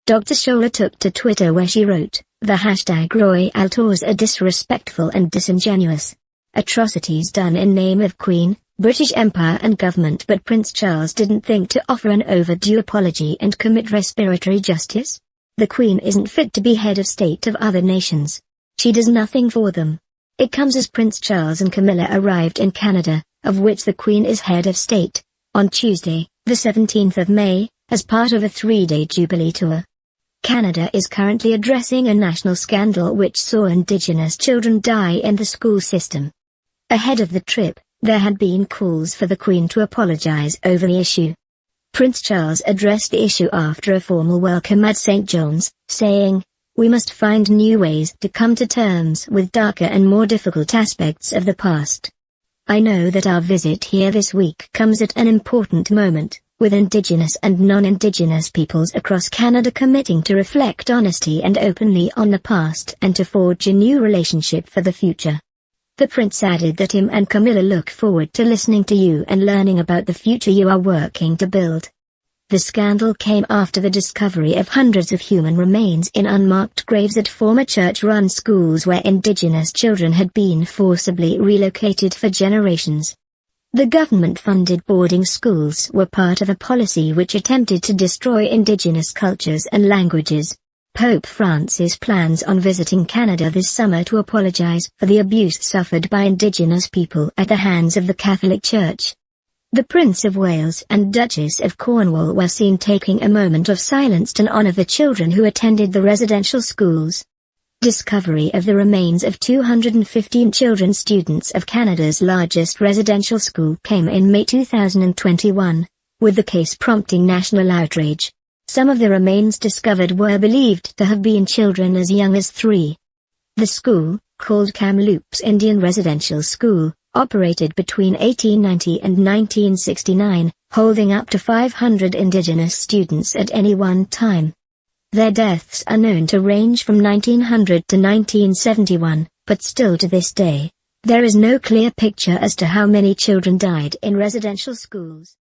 Dr Shola took to Twitter where she wrote, "The hashtag royal tours are disrespectful and disingenuous. Atrocities done in name of Queen, British Empire and government, but Prince Charles didn't think to offer an overdue apology and commit respiratory justice? The Queen isn't fit to be head of state of other nations. She does nothing for them." It comes as Prince Charles and Camilla arrived in Canada, of which the Queen is head of state, on Tuesday, the 17th of May, as part of a 3-day Jubilee tour. Canada is currently addressing a national scandal which saw Indigenous children die in the school system. Ahead of the trip, there had been calls for the Queen to apologize over the issue. Prince Charles addressed the issue after a formal welcome at St. John's, saying, "We must find new ways to come to terms with darker and more difficult aspects of the past. I know that our visit here this week comes at an important moment, with Indigenous and non-Indigenous peoples across Canada committing to reflect honestly and openly on the past and to forge a new relationship for the future." The Prince added that him and Camilla look forward to listening to you and learning about the future you are working to build. The scandal came after the discovery of hundreds of human remains in unmarked graves at former church-run schools where Indigenous children had been forcibly relocated for generations. The government-funded boarding schools were part of a policy which attempted to destroy Indigenous cultures and languages. Pope Francis plans on visiting Canada this summer to apologize for the abuse suffered by Indigenous people at the hands of the Catholic Church. The Prince of Wales and Duchess of Cornwall were seen taking a moment of silence to honor the children who attended the residential schools. Discovery of the remains of 215 children students of Canada's largest residential school came in May 2021, with the case prompting national outrage. Some of the remains discovered were believed to have been children as young as 3. The school, called Kamloops Indian Residential School, operated between 1890 and 1969, holding up to 500 Indigenous students at any one time. Their deaths are known to range from 1900 to 1971, but still to this day, there is no clear picture as to how many children died in residential schools.